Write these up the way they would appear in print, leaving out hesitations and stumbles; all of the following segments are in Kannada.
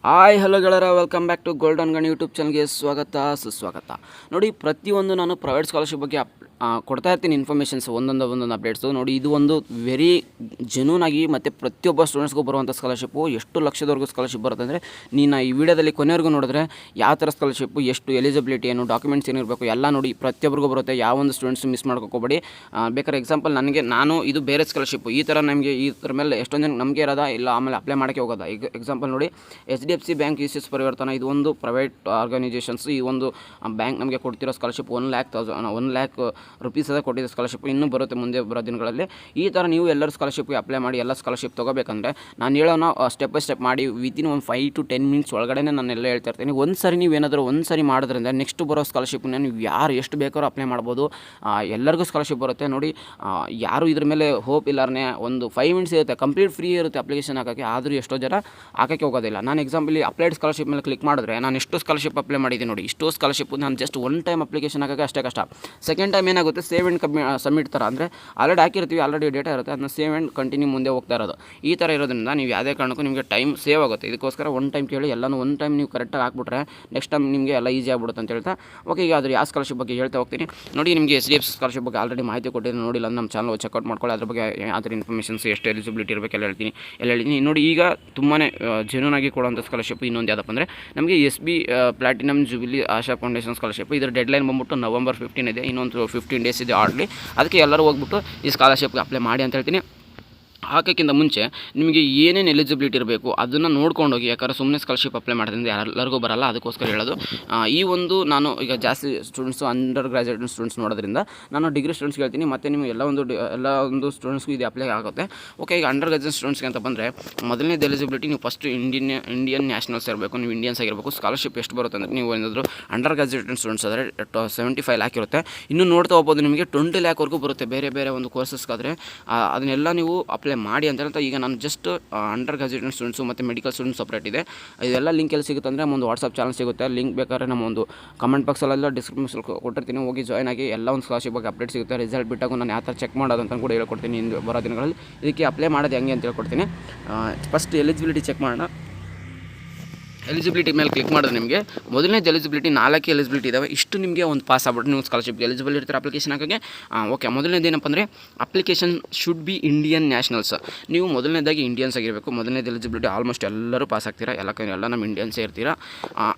ಹಾಯ್ ಹಲೋ ಗೆಳರ, welcome back to Golden Gun YouTube ಚಾನಲ್ಗೆ ಸ್ವಾಗತ ಸುಸ್ವಾಗತ. ನೋಡಿ, ಪ್ರತಿಯೊಂದು ನಾನು ಪ್ರೈವೇಟ್ ಸ್ಕಾಲರ್ಶಿಪ್ ಬಗ್ಗೆ ಕೊಡ್ತಾ ಇರ್ತೀನಿ ಇನ್ಫಾರ್ಮೇಷನ್ಸ್, ಒಂದೊಂದು ಅಪ್ಡೇಟ್ಸು. ನೋಡಿ, ಇದು ಒಂದು ವೆರಿ ಜೆನ್ಯೂನ್ ಆಗಿ ಮತ್ತು ಪ್ರತಿಯೊಬ್ಬ ಸ್ಟೂಡೆಂಟ್ಸ್ಗೂ ಬರುವಂಥ ಸ್ಕಾಲರ್ಶಿಪ್ಪು. ಎಷ್ಟು ಲಕ್ಷದವರೆಗೂ ಸ್ಕಾಲರ್ಶಿಪ್ ಬರುತ್ತೆ ಅಂದರೆ, ನೀನು ಈ ವಿಡಿಯೋದಲ್ಲಿ ಕೊನೆವರೆಗೂ ನೋಡಿದ್ರೆ ಯಾವ ಥರ ಸ್ಕಾಲರ್ಶಿಪ್ಪು, ಎಷ್ಟು ಎಲಿಜಿಬಿಲಿಟಿ, ಏನು ಡಾಕ್ಯುಮೆಂಟ್ಸ್ ಏನಿರಬೇಕು ಎಲ್ಲ ನೋಡಿ, ಪ್ರತಿಯೊಬ್ಬರಿಗೂ ಬರುತ್ತೆ. ಯಾವೊಂದು ಸ್ಟೂಡೆಂಟ್ಸ್ ಮಿಸ್ ಮಾಡ್ಕೋಬೇಡಿ. ಬೇಕಾದ್ರೆ ಎಕ್ಸಾಂಪಲ್ ನಾನು ಇದು ಬೇರೆ ಸ್ಕಾಲರ್ಶಿಪ್ಪು, ಈ ಥರ ನಮಗೆ ಈ ಥರ ಮೇಲೆ ಎಷ್ಟೊಂದು ಜನ ನಮಗೆ ಇರೋದ ಇಲ್ಲ, ಆಮೇಲೆ ಅಪ್ಲೈ ಮಾಡೋಕ್ಕೆ ಹೋಗೋದ. ಈಗ ಎಕ್ಸಾಂಪಲ್ ನೋಡಿ, HDFC ಬ್ಯಾಂಕ್ ECS ಪರಿವರ್ತನಾ, ಇದು ಒಂದು ಪ್ರೈವೇಟ್ ಆರ್ಗನೈಜೇಷನ್ಸ್. ಈ ಒಂದು ಬ್ಯಾಂಕ್ ನಮಗೆ ಕೊಡ್ತಿರೋ ಸ್ಕಾಲರ್ಶಿಪ್ 1 ಲ್ಯಾಕ್ ರುಪೀಸ್ ಕೊಟ್ಟಿದ್ದ ಸ್ಕಾಲರ್ಶಿಪ್ ಇನ್ನೂ ಬರುತ್ತೆ ಮುಂದೆ ಬರೋ ದಿನಗಳಲ್ಲಿ. ಈ ಥರ ನೀವು ಎಲ್ಲರೂ ಸ್ಕಾಲರ್ಶಿಪ್ಗೆ ಅಪ್ಲೈ ಮಾಡಿ, ಎಲ್ಲ ಸ್ಕಾಲರ್ಶಿಪ್ ತೊಗೋಬೇಕಂದ್ರೆ ನಾನು ಹೇಳೋಣ ಸ್ಟೆಪ್ ಬೈ ಸ್ಟೆಪ್ ಮಾಡಿ, ವಿತಿನ್ ಒಂದು 5 to 10 ಮಿನಿಟ್ಸ್ ಒಳಗಡೆ ನಾನೆಲ್ಲ ಹೇಳ್ತಾ ಇರ್ತೀನಿ. ಒಂದು ಸರಿ ನೀವೇನಾದರೂ ಒಂದು ಸರಿ ಮಾಡೋದ್ರಿಂದ ನೆಕ್ಸ್ಟ್ ಬರೋ ಸ್ಕಾಲರ್ಶಿಪ್ನ ನೀವು ಯಾರು ಎಷ್ಟು ಬೇಕಾದ್ರೂ ಅಪ್ಲೈ ಮಾಡ್ಬೋದು. ಎಲ್ಲರಿಗೂ ಸ್ಕಾಲರ್ಶಿಪ್ ಬರುತ್ತೆ. ನೋಡಿ, ಯಾರು ಇದ್ರ ಮೇಲೆ ಹೋಪ್ ಇಲ್ಲಾರನೆ ಒಂದು 5 ಮಿನಿಟ್ಸ್ ಇರುತ್ತೆ, ಕಂಪ್ಲೀಟ್ ಫ್ರೀ ಇರುತ್ತೆ ಅಪ್ಲಿಕೇಶನ್ ಹಾಕೋಕ್ಕೆ. ಆದರೂ ಎಷ್ಟೋ ಜನ ಹಾಕೋಕ್ಕೆ ಹೋಗೋದಿಲ್ಲ. ನಾನು ಎಕ್ಸಾಂಪಲ್ ಅಪ್ಲೈಡ್ ಸ್ಕಾಲರ್ಶಿಪ್ ಮೇಲೆ ಕ್ಲಿಕ್ ಮಾಡಿದ್ರೆ ನಾನು ಎಷ್ಟು ಸ್ಕಾಲರ್ಶಿಪ್ ಅಪ್ಲೈ ಮಾಡಿದ್ದೀನಿ ನೋಡಿ. ಇಷ್ಟು ಸ್ಕಾಲರ್ಶಿಪ್ ನಾನು ಜಸ್ಟ್ ಒನ್ ಟೈಮ್ ಅಪ್ಲಿಕೇಶನ್ ಹಾಕೋಕ್ಕೆ ಅಷ್ಟೇ ಕಷ್ಟ. ಸೆಕೆಂಡ್ ಟೈಮ್ ಏನಾಗುತ್ತೆ, ಸೇವ್ ಆ್ಯಂಡ್ ಸಬ್ಮಿಟ್ ಥರ, ಅಂದರೆ ಆಲ್ರೆಡಿ ಹಾಕಿರ್ತೀವಿ, ಆಲ್ರೆಡಿ ಡೇಟಾ ಇರುತ್ತೆ, ಅದನ್ನ ಸೇವ್ ಆ್ಯಂಡ್ ಕಂಟಿನ್ಯೂ ಮುಂದೆ ಹೋಗ್ತಾ ಇರೋದು. ಈ ಥರ ಇರೋದ್ರಿಂದ ನೀವು ಯಾವುದೇ ಕಾರಣಕ್ಕೂ ನಿಮಗೆ ಟೈಮ್ ಸೇವ್ ಆಗುತ್ತೆ. ಇದಕ್ಕೋಸ್ಕರ ಒನ್ ಟೈಮ್ ಕೇಳಿ, ಎಲ್ಲನೂ ಒನ್ ಟೈಮ್ ನೀವು ಕರೆಕ್ಟಾಗಿ ಹಾಕ್ಬಿಟ್ರೆ ನೆಕ್ಸ್ಟ್ ಟೈಮ್ ನಿಮಗೆ ಎಲ್ಲ ಈಸಿ ಆಗ್ಬಿಡುತ್ತೆ ಅಂತ ಹೇಳ್ತಾ, ಓಕೆ, ಈಗ ಅದ್ರ ಯಾವ ಸ್ಕಾಲರ್ಶಿಪ್ ಬಗ್ಗೆ ಹೇಳ್ತಾ ಹೋಗ್ತೀನಿ. ನೋಡಿ, ನಿಮಗೆ HDFC ಸ್ಕಾಲರ್ಶಿಪ್ ಬಗ್ಗೆ ಆಲ್ರೆಡಿ ಮಾಹಿತಿ ಕೊಟ್ಟಿದ್ದೀನಿ, ನೋಡಿಲ್ಲ ನಮ್ಮ ಚಾನಲ್ ಚೆಕ್ಔಟ್ ಮಾಡ್ಕೊಳ್ಳಿ. ಅದ್ರ ಬಗ್ಗೆ ಯಾವ್ದು ಇನ್ಫಾರ್ಮೇಷನ್ಸ್, ಎಷ್ಟು ಎಲಿಜಿಬಿಲಿಟಿ ಇರಬೇಕೆಲ್ಲ ಹೇಳ್ತೀನಿ. ನೋಡಿ, ಈಗ ತುಂಬಾ ಜೆನ್ಯೂನ್ ಆಗಿ ಕೊಡುವಂಥ ಸ್ಕಾಲರ್ಶಿಪ್ ಇನ್ನೊಂದು ಯಾವುದಪ್ಪ ಅಂದರೆ, ನಮಗೆ SB ಪ್ಲಾಟಿನಮ್ ಜುಬಿಲಿ ಆಶಾ ಫೌಂಡೇಶನ್ ಸ್ಕಾಲರ್ಶಿಪ್. ಇದರ ಡೆಡ್ಲೈನ್ ಬಂದ್ಬಿಟ್ಟು November 15 ಇದೆ. ಇನ್ನೊಂದು 15 ಡೇಸ್ ಇದೆ ಆರ್ಡ್ಲಿ. ಅದಕ್ಕೆ ಎಲ್ಲರೂ ಹೋಗ್ಬಿಟ್ಟು ಈ ಸ್ಕಾಲರ್ಶಿಪ್ಗೆ ಅಪ್ಲೈ ಮಾಡಿ ಅಂತ ಹೇಳ್ತೀನಿ. ಹಾಕೋಕ್ಕಿಂತ ಮುಂಚೆ ನಿಮಗೆ ಏನೇನು ಎಲಿಜಿಬಿಲಿಟಿ ಇರಬೇಕು ಅದನ್ನು ನೋಡ್ಕೊಂಡೋಗಿ. ಯಾಕಂದರೆ ಸುಮ್ಮನೆ ಸ್ಕಾಲರ್ಶಿಪ್ ಅಪ್ಲೈ ಮಾಡೋದ್ರಿಂದ ಎಲ್ಲರಿಗೂ ಬರಲ್ಲ, ಅದಕ್ಕೋಸ್ಕರ ಹೇಳೋದು. ಈ ಒಂದು ನಾನು ಈಗ ಜಾಸ್ತಿ ಸ್ಟೂಡೆಂಟ್ಸು ಅಂಡರ್ ಗ್ರಾಜುಯೇಟ್ ಸ್ಟೂಡೆಂಟ್ಸ್ ನೋಡೋದ್ರಿಂದ ನಾನು ಡಿಗ್ರಿ ಸ್ಟೂಡೆಂಟ್ಸ್ ಹೇಳ್ತೀನಿ, ಮತ್ತು ನಿಮಗೆ ಎಲ್ಲ ಒಂದು ಸ್ಟೂಡೆಂಟ್ಸ್ಗೂ ಇದು ಅಪ್ಲೈ ಆಗುತ್ತೆ. ಓಕೆ, ಈಗ ಅಂಡರ್ ಗ್ರಾಜುಯೇಟ್ ಸ್ಟೂಡೆಂಟ್ಸ್ಗೆ ಅಂತ ಬಂದರೆ, ಮೊದಲನೇದು ಎಲಿಜಿಬಿಲಿಟಿ, ನೀವು ಫಸ್ಟ್ ಇಂಡಿಯನ್ ನ್ಯಾಷನಲ್ಸ್ ಇರಬೇಕು, ನೀವು ಇಂಡಿಯನ್ಸ್ ಆಗಿರಬೇಕು. ಸ್ಕಾಲರ್ಶಿಪ್ ಎಷ್ಟು ಬರುತ್ತೆ ಅಂದರೆ, ನೀವು ಏನಾದರೂ ಅಂಡರ್ ಗ್ರಾಜುಯೇಟ್ ಸ್ಟೂಡೆಂಟ್ಸ್ ಆದರೆ 75 ಲ್ಯಾಕ್ ಇರುತ್ತೆ. ಇನ್ನೂ ನೋಡ್ತಾ ಹೋಗ್ಬೋದು, ನಿಮಗೆ 20 ಲ್ಯಾಕ್ವರೆಗೂ ಬರುತ್ತೆ ಬೇರೆ ಒಂದು ಕೋರ್ಸಸ್ಗಾದರೆ. ಅದನ್ನೆಲ್ಲ ನೀವು ಅಪ್ಲೈ ಮಾಡಿ ಅಂತ ಹೇಳ್ತಾ, ಈಗ ನಾನು ಜಸ್ಟ್ ಅಂಡರ್ ಗ್ರಾಜುಯೇಟ್ ಸ್ಟೂಡೆಂಟ್ಸು ಮತ್ತು ಮೆಡಿಕಲ್ ಸ್ಟೂಡೆಂಟ್ಸ್ ಸಪ್ರೇಟ್ ಇದೆ. ಇದೆಲ್ಲ ಲಿಂಕ್ ಎಲ್ಲಿ ಸಿಗುತ್ತೆ ಅಂದರೆ, ನಮ್ಮ ಒಂದು ವಾಟ್ಸಪ್ ಚಾನಲ್ ಸಿಗುತ್ತೆ. ಲಿಂಕ್ ಬೇಕಾದ್ರೆ ನಮ್ಮ ಒಂದು ಕಮೆಂಟ್ ಬಾಕ್ಸಲ್ಲೆಲ್ಲ ಡಿಸ್ಕ್ರಿಪ್ಷನ್ ಕೊಟ್ಟಿರ್ತೀನಿ, ಹೋಗಿ ಜಾಯ್ನ್ ಆಗಿ. ಎಲ್ಲ ಒಂದು ಸ್ಕಾಲರ್ಶಿಪ್ ಬಗ್ಗೆ ಅಪ್ಡೇಟ್ ಸಿಗುತ್ತೆ. ರಿಸಲ್ಟ್ ಬಿಟ್ಟಾಗ ನಾನು ಯಾವ ಥರ ಚೆಕ್ ಮಾಡೋದು ಅಂತ ಕೂಡ ಹೇಳ್ಕೊಡ್ತೀನಿ ಇಂದು ಬರೋ ದಿನಗಳಲ್ಲಿ. ಇದಕ್ಕೆ ಅಪ್ಲೈ ಮಾಡೋದು ಹೆಂಗೆ ಅಂತ ಹೇಳ್ಕೊಡ್ತೀನಿ. ಫಸ್ಟ್ ಎಲಿಜಿಬಿಲಿಟಿ ಚೆಕ್ ಮಾಡೋಣ. ಎಲಿಜಿಬಿಲಿಟಿ ಮೇಲೆ ಕ್ಲಿಕ್ ಮಾಡಿದ್ರೆ ನಿಮಗೆ ಮೊದಲನೇದು ಎಲಿಜಿಬಿಲಿಟಿ 4 ಎಲಿಜಿಬಿಲಿಟಿ ಇದ್ದಾವೆ. ಇಷ್ಟು ನಿಮಗೆ ಒಂದು ಪಾಸ್ ಆಗ್ಬಿಟ್ಟು ನೀವು ಸ್ಕಾಲರ್ಶಿಪ್ಗೆ ಎಲಿಜಿಬಲ್ ಇರ್ತಾರೆ ಅಪ್ಲಿಕೇಶನ್ ಹಾಕೋಕ್ಕೆ. ಓಕೆ, ಮೊದಲನೇದು ಏನಪ್ಪ ಅಂದರೆ, application should be Indian nationals. ನೀವು ಮೊದಲನೇದಾಗಿ ಇಂಡಿಯನ್ಸ್ ಆಗಿರಬೇಕು. ಮೊದಲನೇದು ಎಲಿಜಿಬಿಲಿಟಿ ಆಲ್ಮೋಸ್ಟ್ ಎಲ್ಲರೂ ಪಾಸ್ ಆಗ್ತೀರಾ, ಎಲ್ಲ ನಮ್ಮ ಇಂಡಿಯನ್ಸೇ ಇರ್ತೀರಾ.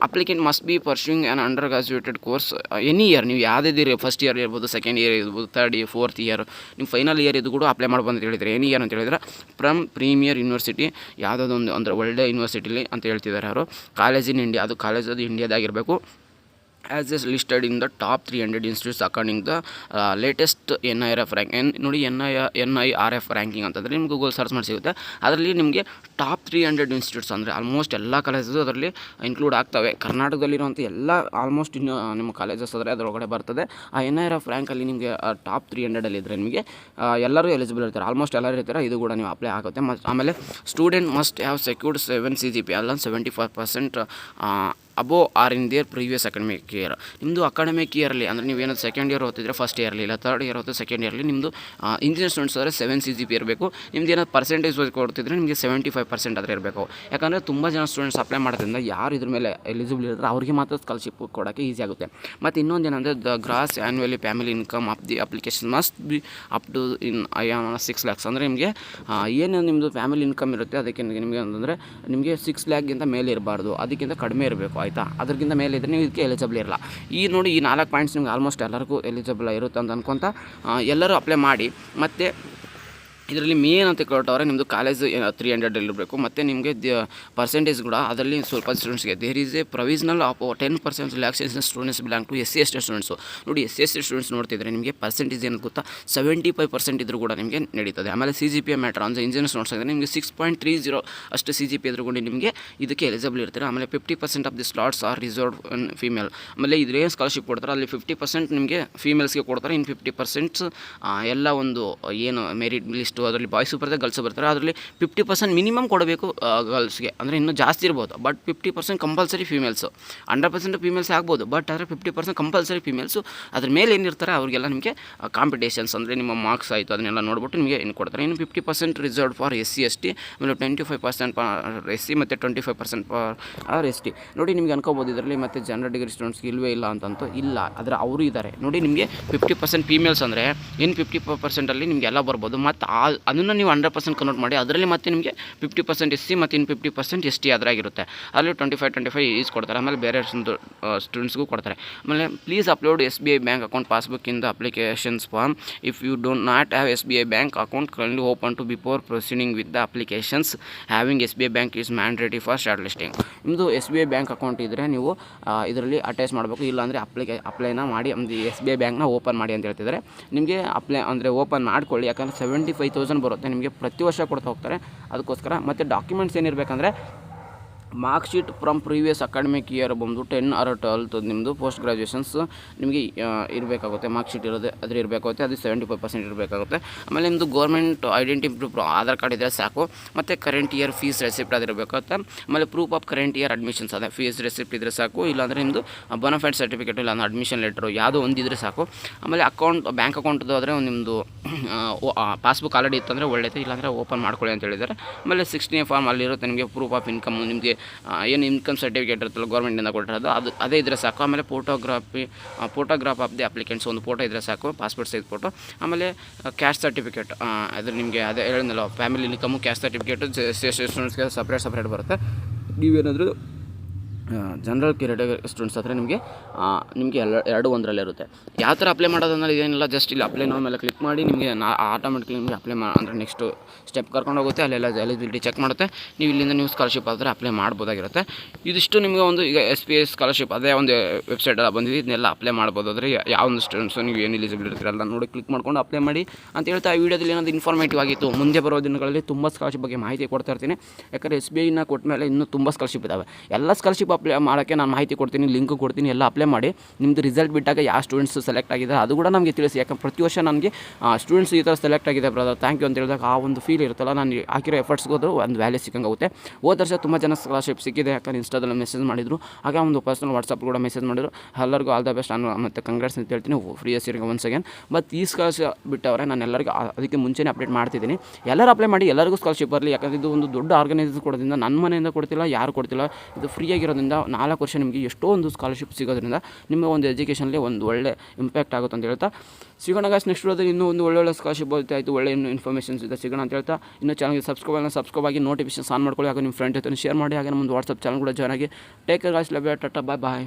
Applicant must be pursuing an under graduated course any year. ನೀವು ಯಾವುದೇ ಫಸ್ಟ್ ಇಯರ್ ಇರ್ಬೋದು, ಸೆಕೆಂಡ್ ಇಯರ್ ಇರ್ಬೋದು, ಥರ್ಡ್ ಇಯರ್, ಫೋರ್ತ್ ಇಯರ್, ನೀವು ಫೈನಲ್ ಇಯರ್ ಇದು ಕೂಡ ಅಪ್ಲೈ ಮಾಡ್ಬೋದು ಅಂತ ಹೇಳಿದರೆ. ಎನಿ ಇಯರ್ ಅಂತ ಹೇಳಿದ್ರೆ ಫ್ರಮ್ ಪ್ರೀಮಿಯರ್ ಯೂನಿವರ್ಸಿಟಿ, ಯಾವುದಾದೊಂದು ಅಂದರೆ ಒಳ್ಳೆ ಯೂನಿವರ್ಸಿಟಿಲಿ ಅಂತ ಹೇಳ್ತಿದ್ದಾರೆ ಅವರು. ಕಾಲೇಜ್ ಇನ್ ಇಂಡಿಯಾ, ಅದು ಕಾಲೇಜ್ ಅದು ಇಂಡಿಯಾದಾಗಿರಬೇಕು. As is listed in the top 300 institutes according the latest NIRF rank. ನೋಡಿ, NIRF ರ್ಯಾಂಕಿಂಗ್ ಅಂತಂದರೆ ನಿಮ್ಗೆ ಗೂಗಲ್ ಸರ್ಚ್ ಮಾಡಿ ಸಿಗುತ್ತೆ. ಅದರಲ್ಲಿ ನಿಮಗೆ ಟಾಪ್ 300 ಇನ್ಸ್ಟಿಟ್ಯೂಟ್ಸ್ ಅಂದರೆ ಆಲ್ಮೋಸ್ಟ್ ಎಲ್ಲ ಕಾಲೇಜಸ್ ಅದರಲ್ಲಿ ಇನ್ಕ್ಲೂಡ್ ಆಗ್ತವೆ. ಕರ್ನಾಟಕದಲ್ಲಿರುವಂಥ ಎಲ್ಲ ಆಲ್ಮೋಸ್ಟ್ ನಿಮ್ಮ ಕಾಲೇಜಸ್ ಆದರೆ ಅದರೊಳಗಡೆ ಬರ್ತದೆ. ಆ NIRF ರ್ಯಾಂಕಲ್ಲಿ ನಿಮಗೆ ಟಾಪ್ 300 ಇದ್ದರೆ ನಿಮಗೆ ಎಲ್ಲರೂ ಎಲಿಜಿಬಲ್ ಇರ್ತಾರೆ, ಆಲ್ಮೋಸ್ಟ್ ಎಲ್ಲರೂ ಇರ್ತಾರೆ. ಇದು ಕೂಡ ನೀವು ಅಪ್ಲೈ ಆಗುತ್ತೆ. ಆಮೇಲೆ student must have secured 7 CGP ಅಲ್ಲ 75% above or in their previous academic year. ನಿಮ್ಮದು ಅಕಾಡೆಮಿಕ್ ಇಯರ್ಲಿ ಅಂದರೆ ನೀವೇನಾದ್ರು ಸೆಕೆಂಡ್ ಇಯರ್ ಓದ್ತಿದ್ರೆ ಫಸ್ಟ್ ಇಯರ್ಲಿ, ಇಲ್ಲ ಥರ್ಡ್ ಇಯರ್ ಓದ್ತಿದ್ರೆ ಸೆಕೆಂಡ್ ಇಯರ್ಲಿ, ನಿಮ್ಮದು ಇಂಜಿನಿಯರ್ ಸ್ಟೂಡೆಂಟ್ಸ್ ಆದರೆ 7 CGP ಇರಬೇಕು. ನಿಮ್ದು ಏನಾದ್ರು ಪರ್ಸೆಂಟೇಜ್ ಕೊಡ್ತಿದ್ರೆ ನಿಮಗೆ 75% ಆದರೆ ಇರಬೇಕು. ಯಾಕಂದರೆ ತುಂಬ ಜನ ಸ್ಟೂಡೆಂಟ್ಸ್ ಅಪ್ಲೈ ಮಾಡೋದ್ರಿಂದ ಯಾರು ಇದ್ರ ಮೇಲೆ ಎಲಿಜಿಬಲ್ ಇರ್ತಾರೆ ಅವ್ರಿಗೆ ಮಾತ್ರ ಸ್ಕಾಲರ್ಶಿಪ್ ಕೊಡೋಕ್ಕೆ ಈಸಿ ಆಗುತ್ತೆ. ಮತ್ತು ಇನ್ನೊಂದು ಏನಂದರೆ, the gross annually family income of the application must be up to 6 lakhs. ಅಂದರೆ ನಿಮಗೆ ಏನು ನಿಮ್ಮದು ಫ್ಯಾಮಿಲಿ ಇನ್ಕಮ್ ಇರುತ್ತೆ ಅದಕ್ಕೆ ನಿಮಗೆ ಅಂತಂದರೆ ನಿಮಗೆ 6 lakhಗಿಂತ ಮೇಲೆ ಇರಬಾರ್ದು, ಅದಕ್ಕಿಂತ ಕಡಿಮೆ ಇರಬೇಕು, ಆಯಿತಾ. ಅದಕ್ಕಿಂತ ಮೇಲೆ ಇದ್ದರೆ ನೀವು ಇದಕ್ಕೆ ಎಲಿಜಿಬಲ್ ಇರಲ್ಲ. ನೋಡಿ, ಈ 4 ಪಾಯಿಂಟ್ಸ್ ನಿಮ್ಗೆ ಆಲ್ಮೋಸ್ಟ್ ಎಲ್ಲರಿಗೂ ಎಲಿಜಿಬಲ್ ಇರುತ್ತೆ ಅಂತ ಅನ್ಕೊತ ಎಲ್ಲರೂ ಅಪ್ಲೈ ಮಾಡಿ. ಮತ್ತು ಇದರಲ್ಲಿ ಮೇನ್ ಅಂತ ಕೊಟ್ಟವ್ರೆ ನಿಮ್ಮದು ಕಾಲೇಜ್ 300 ಇರಬೇಕು. ಮತ್ತು ನಿಮಗೆ ಪರ್ಸೆಂಟೇಜ್ ಕೂಡ ಅದರಲ್ಲಿ ಸ್ವಲ್ಪ ಸ್ಟೂಡೆಂಟ್ಸ್ಗೆ there is a provisional of 10% relaxation students belong to SC/ST students. ನೋಡಿ, SC/ST ಸ್ಟೂಡೆಂಟ್ಸ್ ನೋಡ್ತಿದ್ರೆ ನಿಮಗೆ ಪರ್ಸೆಂಟೇಜ್ ಏನು ಗೊತ್ತಾ, 75% ಇದ್ರೂ ಕೂಡ ನಿಮಗೆ ನಡೀತದೆ. ಆಮೇಲೆ CGPA ಮ್ಯಾಟ್ರ್ ಅಂದರೆ ಇಂಜಿನಿಯರ್ಸ್ ನೋಡ್ಸಿದ್ರೆ ನಿಮಗೆ 6.30 ಅಷ್ಟು CGP ಎದುರುಗೊಂಡು ನಿಮಗೆ ಇದಕ್ಕೆ ಎಲಿಜಿಬಲ್ ಇರ್ತಾರೆ. ಆಮೇಲೆ 50% of the slots are reserved female. ಆಮೇಲೆ ಇದ್ರೇನು ಸ್ಕಾಲರ್ಶಿಪ್ ಕೊಡ್ತಾರೆ ಅಲ್ಲಿ 50% ನಿಮಗೆ ಫೀಮೇಲ್ಸ್ಗೆ ಕೊಡ್ತಾರೆ, ಇನ್ನು 50% ಎಲ್ಲ ಒಂದು ಏನು ಮೆರಿಟ್ ಲಿಸ್ಟ್ ಎಷ್ಟು ಅದರಲ್ಲಿ ಬಾಯ್ಸು ಬರ್ತಾರೆ ಗರ್ಲ್ಸು ಬರ್ತಾರೆ. ಅದರಲ್ಲಿ 50% ಮಿನಿಮಮ್ ಕೊಡಬೇಕು ಗರ್ಲ್ಸ್ಗೆ, ಅಂದರೆ ಇನ್ನೂ ಜಾಸ್ತಿ ಇರ್ಬೋದು. But 50% compulsory females. 100% ಫೀಮೇಲ್ಸ್ ಆಗ್ಬೋದು, ಬಟ್ ಆದರೆ 50% ಕಂಪಲ್ಸರಿ ಫೀಮೇಲ್ಸು. ಅದ್ರ ಮೇಲೆ ಏನಿರ್ತಾರೆ ಅವ್ರಿಗೆಲ್ಲ ನಿಮಗೆ ಕಾಂಪಿಟೇಷನ್ಸ್ ಅಂದರೆ ನಿಮ್ಮ ಮಾರ್ಕ್ಸ್ ಆಯಿತು ಅದನ್ನೆಲ್ಲ ನೋಡ್ಬಿಟ್ಟು ನಿಮಗೆ ಏನು ಕೊಡ್ತಾರೆ. ಇನ್ನು 50% ರಿಸರ್ವ್ಡ್ ಫಾರ್ SC ST, ಆಮೇಲೆ 25% ಫಾರ್ SC ಮತ್ತು 25% ಫಾರ್ ST. ನೋಡಿ ನಿಮಗೆ ಅನ್ಕೋಬೋದು ಇದರಲ್ಲಿ ಮತ್ತು ಜನರಲ್ ಡಿಗ್ರಿ ಸ್ಟೂಡೆಂಟ್ಸ್ಗೆ ಇಲ್ಲವೇ ಇಲ್ಲ ಅಂತಂತೂ ಇಲ್ಲ, ಆದರೆ ಅವರು ಇದ್ದಾರೆ. ನೋಡಿ ನಿಮಗೆ 50% ಫೀಮೇಲ್ಸ್ ಅಂದರೆ ಏನು 50%ಅಲ್ಲಿ ನಿಮಗೆ ಎಲ್ಲ ಬರ್ಬೋದು. ಮತ್ತು ಅದನ್ನು ನೀವು 100% ಕನ್ವರ್ಟ್ ಮಾಡಿ ಅದರಲ್ಲಿ ಮತ್ತೆ ನಿಮಗೆ 50% SC ಮತ್ತು ಇನ್ನು 50% ST ಅದರಾಗಿರುತ್ತೆ. ಅಲ್ಲಿ 25 ಈಸ್ ಕೊಡ್ತಾರೆ. ಆಮೇಲೆ ಬೇರೆ ಸ್ಟೂಡೆಂಟ್ಸ್ಗೂ ಕೊಡ್ತಾರೆ. ಆಮೇಲೆ please upload SBI bank account passbook in the applications form. If you don't not have SBI bank account kindly open to before proceeding with the applications. Having SBI bank is mandatory for short listing. ನಿಮ್ಮದು SBI ಬ್ಯಾಂಕ್ ಅಕೌಂಟ್ ಇದ್ದರೆ ನೀವು ಇದರಲ್ಲಿ ಅಟ್ಯಾಚ್ ಮಾಡಬೇಕು, ಇಲ್ಲಾಂದರೆ ಅಪ್ಲೈನ ಮಾಡಿ SBI ಬ್ಯಾಂಕ್ನ ಓಪನ್ ಮಾಡಿ ಅಂತ ಹೇಳ್ತಿದ್ದಾರೆ. ನಿಮಗೆ ಅಪ್ಲೈ ಅಂದರೆ ಓಪನ್ ಮಾಡ್ಕೊಳ್ಳಿ, ಯಾಕಂದರೆ 75,000 ಬರುತ್ತೆ ನಿಮಗೆ ಪ್ರತಿ ವರ್ಷ ಕೊಡ್ತಾ ಹೋಗ್ತಾರೆ. ಅದಕ್ಕೋಸ್ಕರ ಮತ್ತು ಡಾಕ್ಯುಮೆಂಟ್ಸ್ ಏನಿರಬೇಕಂದ್ರೆ mark sheet from previous academic year ಬಂದು 10 or 12 ನಿಮ್ಮದು ಪೋಸ್ಟ್ ಗ್ರಾಜುಯೇಷನ್ಸ್ ನಿಮಗೆ ಇರಬೇಕಾಗುತ್ತೆ. ಮಾರ್ಕ್ ಶೀಟ್ ಇರೋದು ಅದ್ರ ಇರಬೇಕಾಗುತ್ತೆ, ಅದು 75% ಇರಬೇಕಾಗುತ್ತೆ. ಆಮೇಲೆ ನಿಮ್ಮದು government identity proof Aadhaar card ಇದ್ದರೆ ಸಾಕು, ಮತ್ತು ಕರೆಂಟ್ ಇಯರ್ ಫೀಸ್ ರೆಸಿಪ್ಟ್ ಅದಿರಬೇಕಾಗುತ್ತೆ. ಆಮೇಲೆ proof of current year admissions ಅದೇ ಫೀಸ್ ರೆಸಿಪ್ಟ್ ಇದ್ದರೆ ಸಾಕು, ಇಲ್ಲಾಂದರೆ ನಿಮ್ಮದು ಬೋನಫೈಡ್ ಸರ್ಟಿಫಿಕೇಟ್ ಇಲ್ಲ ಅಡ್ಮಿಷನ್ ಲೆಟ್ರು ಯಾವುದೋ ಒಂದಿದ್ರೆ ಸಾಕು. ಆಮೇಲೆ ಬ್ಯಾಂಕ್ ಅಕೌಂಟ್ದು ಆದರೆ ನಿಮ್ಮದು ಪಾಸ್ಬುಕ್ ಆಲ್ರೆಡಿ ಇತ್ತಂದರೆ ಒಳ್ಳೆಯದು, ಇಲ್ಲಾಂದರೆ ಓಪನ್ ಮಾಡ್ಕೊಳ್ಳಿ ಅಂತ ಹೇಳಿದ್ದಾರೆ. ಆಮೇಲೆ 16 ಫಾರ್ಮ್ ಅಲ್ಲಿರುತ್ತೆ ನಿಮಗೆ ಪ್ರೂಫ್ ಆಫ್ ಇನ್ಕಮ್, ನಿಮಗೆ ಏನು ಇನ್ಕಮ್ ಸರ್ಟಿಫಿಕೇಟ್ ಇರುತ್ತಲ್ಲ ಗೌರ್ಮೆಂಟಿಂದ ಕೊಟ್ಟಿರೋದು ಅದೇ ಇದ್ದರೆ ಸಾಕು. ಆಮೇಲೆ ಫೋಟೋಗ್ರಾಫ್ ಆಫ್ ದಿ ಅಪ್ಲಿಕೆಂಟ್ಸ್ ಒಂದು ಫೋಟೋ ಇದ್ದರೆ ಸಾಕು, ಪಾಸ್ಪೋರ್ಟ್ ಸೈಜ್ ಫೋಟೋ. ಆಮೇಲೆ ಕ್ಯಾಸ್ಟ್ ಸರ್ಟಿಫಿಕೇಟ್ ಅದ್ರ ನಿಮಗೆ ಅದೇ ಹೇಳಿದ್ನಲ್ಲ ಫ್ಯಾಮಿಲಿ ಇನ್ಕಮು ಕ್ಯಾಸ್ಟ್ ಸರ್ಟಿಫಿಕೇಟು ಸ್ಟೂಡೆಂಟ್ಸ್ಗೆ ಸಪ್ರೇಟ್ ಬರುತ್ತೆ. ನೀವೇನಾದರೂ ಜನರಲ್ ಕ್ಯಾಟಗರಿ ಸ್ಟೂಡೆಂಟ್ಸ್ ಹತ್ರ ನಿಮಗೆ ಎರಡು ಒಂದರಲ್ಲೇ ಇರುತ್ತೆ. ಯಾವ ಥರ ಅಪ್ಲೈ ಮಾಡೋದಂದ್ರೆ ಏನಿಲ್ಲ, ಜಸ್ಟ್ ಇಲ್ಲಿ ಅಪ್ಲೈ ನೋ ಮೇಲೆ ಕ್ಲಿಕ್ ಮಾಡಿ ನಿಮಗೆ ಆಟೋಮೆಟಿಕ್ಲಿ ನಿಮಗೆ ಅಪ್ಲೈ ಅಂದರೆ ನೆಕ್ಸ್ಟ್ ಸ್ಟೆಪ್ ಕರ್ಕೊಂಡು ಹೋಗುತ್ತೆ. ಅಲ್ಲೆಲ್ಲ ಎಲಿಜಿಬಿಲಿಟಿ ಚೆಕ್ ಮಾಡುತ್ತೆ. ನೀವು ಇಲ್ಲಿಂದ ನೀವು ಸ್ಕಾಲರ್ಶಿಪ್ ಆದರೆ ಅಪ್ಲೈ ಮಾಡ್ಬೋದಾಗಿರುತ್ತೆ. ಇದಿಷ್ಟು ನಿಮಗೆ ಒಂದು ಈಗ SBI ಸ್ಕಾಲರ್ಶಿಪ್ ಅದೇ ಒಂದು ವೆಬ್ಸೈಟೆಲ್ಲ ಬಂದಿದೆ, ಇದನ್ನೆಲ್ಲ ಅಪ್ಲೈ ಮಾಡ್ಬೋದು. ಆದರೆ ಯಾವ ಒಂದು ಸ್ಟೂಡೆಂಟ್ಸು ನೀವು ಏನು ಎಲಿಜಿಬಿಲಿಟಿ ಇರ್ತೀರಲ್ಲ ನೋಡಿ ಕ್ಲಿಕ್ ಮಾಡ್ಕೊಂಡು ಅಪ್ಲೈ ಮಾಡಿ ಅಂತ ಹೇಳ್ತಾ ಈ ವಿಡಿಯೋದಲ್ಲಿ ಏನಾದರೂ ಇನ್ಫಾರ್ಮೇಟಿವ್ ಆಗಿತ್ತು. ಮುಂದೆ ಬರೋ ದಿನಗಳಲ್ಲಿ ತುಂಬ ಸ್ಕಾಲರ್ಶಿಪ್ ಬಗ್ಗೆ ಮಾಹಿತಿ ಕೊಡ್ತಾ ಇರ್ತೀನಿ. ಯಾಕಂದರೆ SBIನ ಕೊಟ್ಟ ಮೇಲೆ ಇನ್ನೂ ತುಂಬ ಸ್ಕಾಲರ್ಶಿಪ್ ಇದ್ದಾವೆ. ಎಲ್ಲ ಸ್ಕಾಲರ್ಶಿಪ್ ಅಪ್ಲೈ ಮಾಡೋಕ್ಕೆ ನಾನು ಮಾಹಿತಿ ಕೊಡ್ತೀನಿ, ಲಿಂಕ್ ಕೊಡ್ತೀನಿ, ಎಲ್ಲ ಅಪ್ಲೈ ಮಾಡಿ. ನಿಮ್ಮದು ರಿಸಲ್ಟ್ ಬಿಟ್ಟಾಗ ಯಾವ ಸ್ಟೂಡೆಂಟ್ಸ್ ಸೆಲೆಕ್ಟ್ ಆಗಿದೆ ಅದು ಕೂಡ ನಮಗೆ ತಿಳಿಸಿ. ಯಾಕಂದ್ರೆ ಪ್ರತಿ ವರ್ಷ ನನಗೆ ಸ್ಟೂಡೆಂಟ್ಸ್ ಈ ಥರ ಸೆಲೆಕ್ಟ್ ಆಗಿದೆ ಬ್ರದರ್ ಥ್ಯಾಂಕ್ ಯು ಅಂತ ಹೇಳಿದಾಗ ಆ ಒಂದು ಫೀಲ್ ಇರುತ್ತಲ್ಲ, ನಾನು ಹಾಕಿರೋ ಎಫರ್ಟ್ಸ್ಗೋದ್ರು ಒಂದು ವ್ಯಾಲ್ಯೂ ಸಿಕ್ಕಂಗಾಗುತ್ತೆ. ಹೋದ ವರ್ಷ ತುಂಬ ಜನ ಸ್ಕಾಲರ್ಶಿಪ್ ಸಿಕ್ಕಿದೆ, ಯಾಕಂದ್ರೆ ಇನ್ಸ್ಟಾದಲ್ಲಿ ಮೆಸೇಜ್ ಮಾಡಿದ್ರು, ಆಗ ಒಂದು ಪರ್ಸನಲ್ ವಾಟ್ಸಪ್ ಕೂಡ ಮೆಸೇಜ್ ಮಾಡಿದ್ರು. ಎಲ್ಲರಿಗೂ ಆಲ್ ದ ಬೆಸ್ಟ್ ನಾನು ಮತ್ತು ಕಂಗ್ರಾಟ್ಸ್ ಅಂತ ಹೇಳ್ತೀನಿ ಫ್ರೀ ಇಯರ್ಸ್ಗೆ ಒನ್ಸ್ ಅಗೇನ್. ಬಟ್ ಈ ಸ್ಕಾಲರ್ಶಿಪ್ ಬಿಟ್ಟವರೆ ನಾನು ಎಲ್ಲರಿಗೂ ಅದಕ್ಕೆ ಮುಂಚೆನೇ ಅಪ್ಡೇಟ್ ಮಾಡ್ತಿದ್ದೀನಿ. ಎಲ್ಲರೂ ಅಪ್ಲೈ ಮಾಡಿ, ಎಲ್ಲರಿಗೂ ಸ್ಕಾಲರ್ಶಿಪ್ ಬರಲಿ. ಯಾಕಂದರೆ ಇದು ಒಂದು ದೊಡ್ಡ ಆರ್ಗನೈಸೇಷನ್ ಕೊಡೋದ್ರಿಂದ ನನ್ನ ಮನೆಯಿಂದ ಕೊಡ್ತಿಲ್ಲ, ಯಾರು ಕೊಡ್ತಿಲ್ಲ. ಇದು ಫ್ರೀ ಆಗಿರೋದ್ರಿಂದ 4 ವರ್ಷ ನಿಮಗೆ ಎಷ್ಟೋ ಒಂದು ಸ್ಕಾಲರ್ಶಿಪ್ ಸಿಗೋದ್ರಿಂದ ನಿಮ್ಮ ಒಂದು ಎಜುಕೇಷನ್ಲಿ ಒಂದು ಒಳ್ಳೆ ಇಂಪ್ಯಾಕ್ಟ್ ಆಗುತ್ತೆ ಅಂತ ಹೇಳ್ತಾ ಸಿಗೋಣ ಗಾಯ್ಸ್. ನೆಕ್ಸ್ಟ್ ವಿಡಿಯೋದಲ್ಲಿ ಇನ್ನೂ ಒಂದು ಒಳ್ಳೆ ಸ್ಕಾಲರ್ಶಿಪ್ ಬರುತ್ತೆ ಆಯಿತು, ಒಳ್ಳೆ ಇನ್ನೂ ಇನ್ಫಾರ್ಮೇಷನ್ಸ್ ಇದೆ ಸಿಗೋಣ ಅಂತ ಹೇಳ್ತಾ ಇನ್ನೂ ಚಾನಲ್ಗೆ ಸಬ್ಸ್ಕ್ರೈಬ್ ಆಗಿ ನೋಟಿಫಿಕೇಷನ್ಸ್ ಆನ್ ಮಾಡ್ಕೊಳ್ಳಿ. ಹಾಗೆ ನಿಮ್ಮ ಫ್ರೆಂಡ್ ಜೊತೆ ಶೇರ್ ಮಾಡಿ. ಹಾಗೆ ನಮ್ಮ ಒಂದು ವಾಟ್ಸಪ್ ಚಾನಲ್ ಕೂಡ ಜಾಯ್ನ್ ಆಗಿ. Take care guys, love you, tata, bye.